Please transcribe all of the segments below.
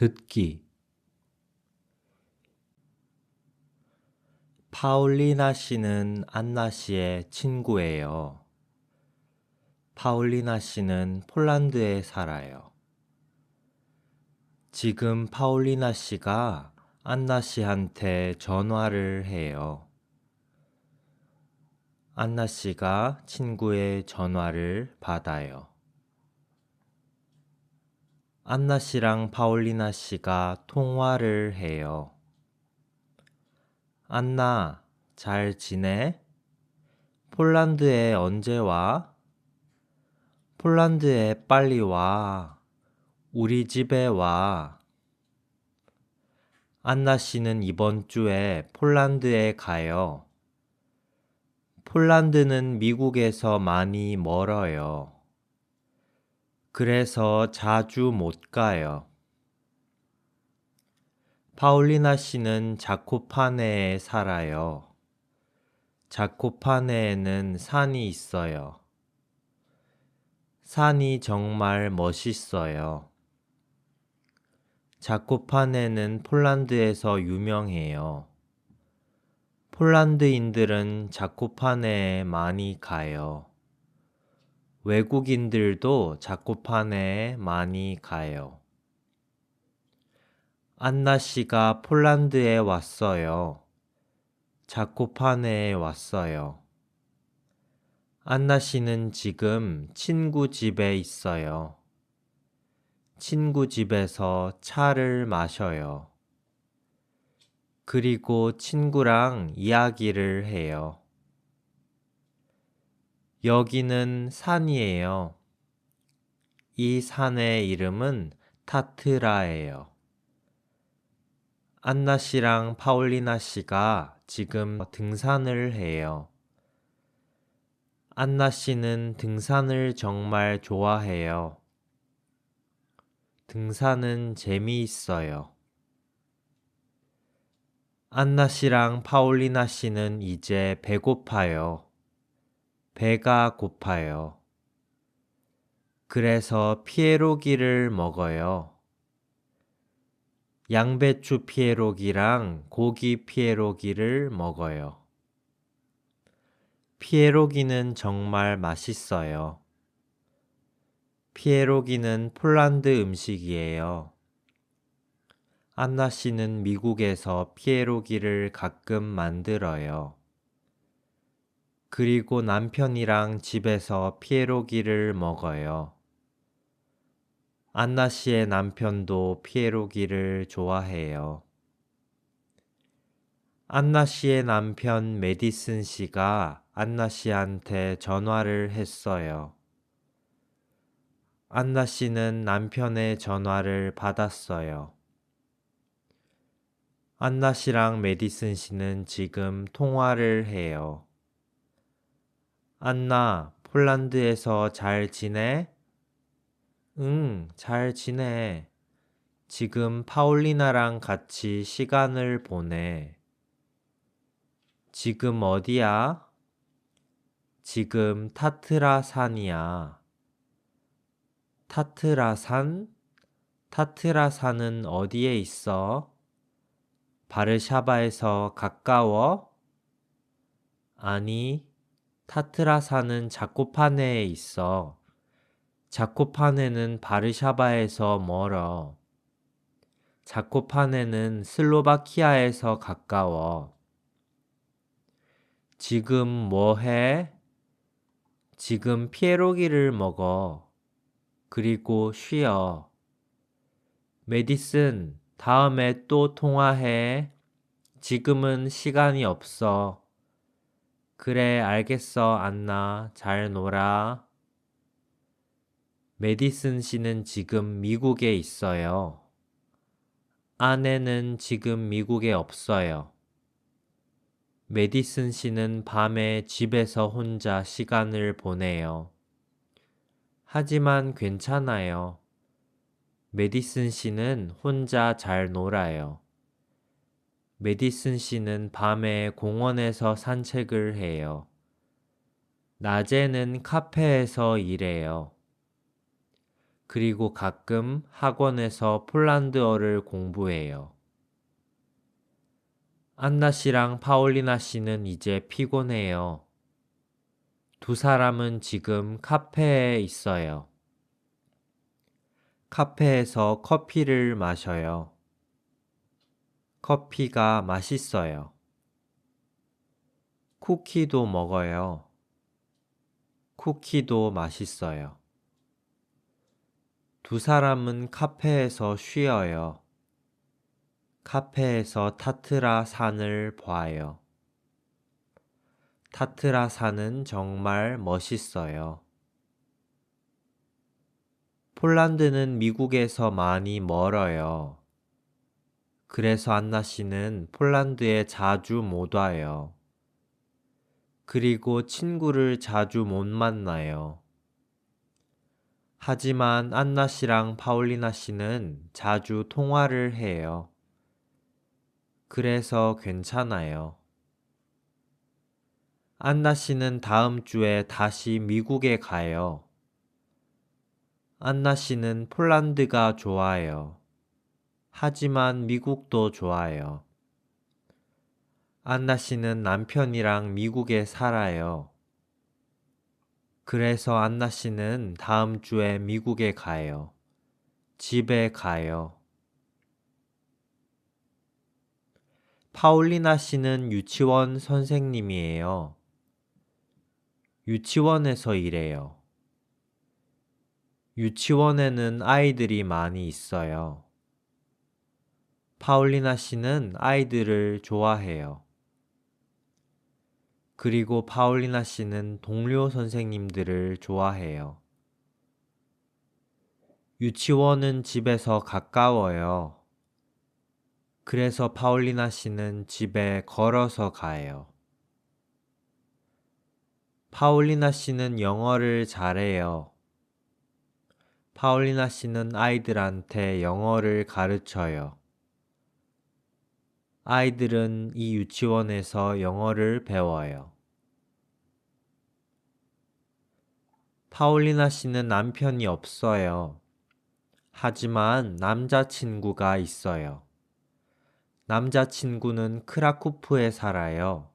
듣기. 파울리나 씨는 안나 씨의 친구예요. 파울리나 씨는 폴란드에 살아요. 지금 파울리나 씨가 안나 씨한테 전화를 해요. 안나 씨가 친구의 전화를 받아요. 안나 씨랑 파울리나 씨가 통화를 해요. 안나, 잘 지내? 폴란드에 언제 와? 폴란드에 빨리 와. 우리 집에 와. 안나 씨는 이번 주에 폴란드에 가요. 폴란드는 미국에서 많이 멀어요. 그래서 자주 못 가요. 파울리나 씨는 자코파네에 살아요. 자코파네에는 산이 있어요. 산이 정말 멋있어요. 자코파네는 폴란드에서 유명해요. 폴란드인들은 자코파네에 많이 가요. 외국인들도 자코파네에 많이 가요. 안나 씨가 폴란드에 왔어요. 자코파네에 왔어요. 안나 씨는 지금 친구 집에 있어요. 친구 집에서 차를 마셔요. 그리고 친구랑 이야기를 해요. 여기는 산이에요. 이 산의 이름은 타트라예요. 안나 씨랑 파울리나 씨가 지금 등산을 해요. 안나 씨는 등산을 정말 좋아해요. 등산은 재미있어요. 안나 씨랑 파울리나 씨는 이제 배고파요. 배가 고파요. 그래서 피에로기를 먹어요. 양배추 피에로기랑 고기 피에로기를 먹어요. 피에로기는 정말 맛있어요. 피에로기는 폴란드 음식이에요. 안나 씨는 미국에서 피에로기를 가끔 만들어요. 그리고 남편이랑 집에서 피에로기를 먹어요. 안나 씨의 남편도 피에로기를 좋아해요. 안나 씨의 남편 메디슨 씨가 안나 씨한테 전화를 했어요. 안나 씨는 남편의 전화를 받았어요. 안나 씨랑 메디슨 씨는 지금 통화를 해요. 안나, 폴란드에서 잘 지내? 응, 잘 지내. 지금 파울리나랑 같이 시간을 보내. 지금 어디야? 지금 타트라산이야. 타트라산? 타트라산은 어디에 있어? 바르샤바에서 가까워? 아니, 타트라산은 자코파네에 있어. 자코파네는 바르샤바에서 멀어. 자코파네는 슬로바키아에서 가까워. 지금 뭐 해? 지금 피에로기를 먹어. 그리고 쉬어. 메디슨, 다음에 또 통화해. 지금은 시간이 없어. 그래, 알겠어, 안나. 잘 놀아. 메디슨 씨는 지금 미국에 있어요. 아내는 지금 미국에 없어요. 메디슨 씨는 밤에 집에서 혼자 시간을 보내요. 하지만 괜찮아요. 메디슨 씨는 혼자 잘 놀아요. 메디슨 씨는 밤에 공원에서 산책을 해요. 낮에는 카페에서 일해요. 그리고 가끔 학원에서 폴란드어를 공부해요. 안나 씨랑 파올리나 씨는 이제 피곤해요. 두 사람은 지금 카페에 있어요. 카페에서 커피를 마셔요. 커피가 맛있어요. 쿠키도 먹어요. 쿠키도 맛있어요. 두 사람은 카페에서 쉬어요. 카페에서 타트라 산을 봐요. 타트라 산은 정말 멋있어요. 폴란드는 미국에서 많이 멀어요. 그래서 안나 씨는 폴란드에 자주 못 와요. 그리고 친구를 자주 못 만나요. 하지만 안나 씨랑 파올리나 씨는 자주 통화를 해요. 그래서 괜찮아요. 안나 씨는 다음 주에 다시 미국에 가요. 안나 씨는 폴란드가 좋아요. 하지만 미국도 좋아요. 안나 씨는 남편이랑 미국에 살아요. 그래서 안나 씨는 다음 주에 미국에 가요. 집에 가요. 파올리나 씨는 유치원 선생님이에요. 유치원에서 일해요. 유치원에는 아이들이 많이 있어요. 파올리나 씨는 아이들을 좋아해요. 그리고 파올리나 씨는 동료 선생님들을 좋아해요. 유치원은 집에서 가까워요. 그래서 파올리나 씨는 집에 걸어서 가요. 파올리나 씨는 영어를 잘해요. 파올리나 씨는 아이들한테 영어를 가르쳐요. 아이들은 이 유치원에서 영어를 배워요. 파올리나 씨는 남편이 없어요. 하지만 남자친구가 있어요. 남자친구는 크라쿠프에 살아요.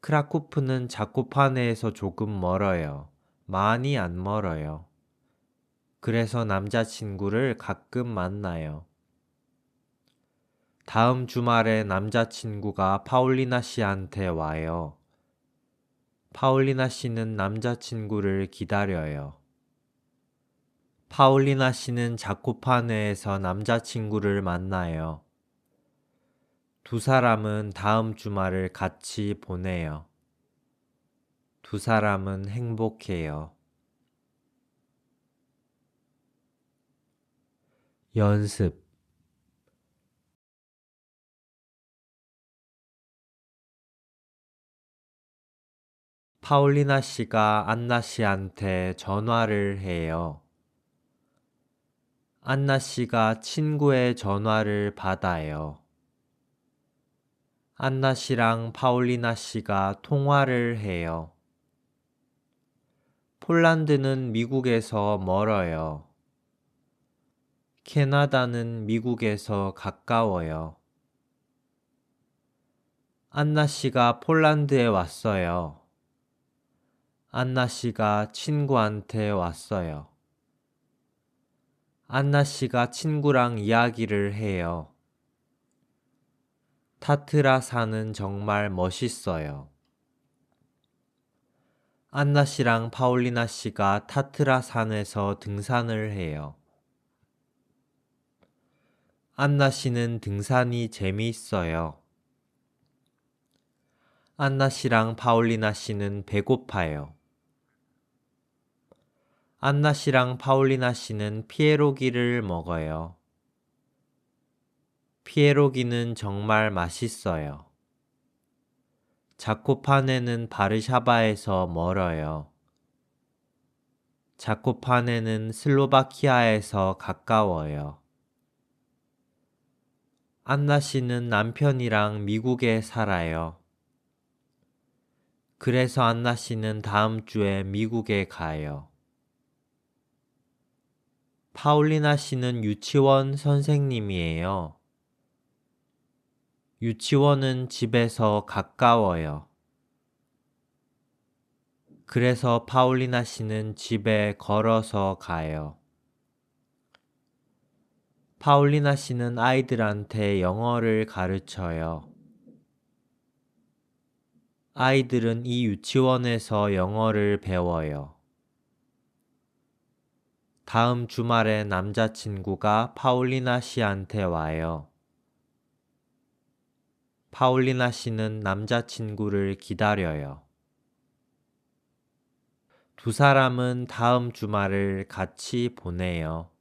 크라쿠프는 자코파네에서 조금 멀어요. 많이 안 멀어요. 그래서 남자친구를 가끔 만나요. 다음 주말에 남자친구가 파올리나 씨한테 와요. 파올리나 씨는 남자친구를 기다려요. 파올리나 씨는 자코파네에서 남자친구를 만나요. 두 사람은 다음 주말을 같이 보내요. 두 사람은 행복해요. 연습. 파올리나 씨가 안나 씨한테 전화를 해요. 안나 씨가 친구의 전화를 받아요. 안나 씨랑 파올리나 씨가 통화를 해요. 폴란드는 미국에서 멀어요. 캐나다는 미국에서 가까워요. 안나 씨가 폴란드에 왔어요. 안나 씨가 친구한테 왔어요. 안나 씨가 친구랑 이야기를 해요. 타트라 산은 정말 멋있어요. 안나 씨랑 파올리나 씨가 타트라 산에서 등산을 해요. 안나 씨는 등산이 재미있어요. 안나 씨랑 파올리나 씨는 배고파요. 안나 씨랑 파올리나 씨는 피에로기를 먹어요. 피에로기는 정말 맛있어요. 자코파네는 바르샤바에서 멀어요. 자코파네는 슬로바키아에서 가까워요. 안나 씨는 남편이랑 미국에 살아요. 그래서 안나 씨는 다음 주에 미국에 가요. 파울리나 씨는 유치원 선생님이에요. 유치원은 집에서 가까워요. 그래서 파울리나 씨는 집에 걸어서 가요. 파울리나 씨는 아이들한테 영어를 가르쳐요. 아이들은 이 유치원에서 영어를 배워요. 다음 주말에 남자친구가 파울리나 씨한테 와요. 파울리나 씨는 남자친구를 기다려요. 두 사람은 다음 주말을 같이 보내요.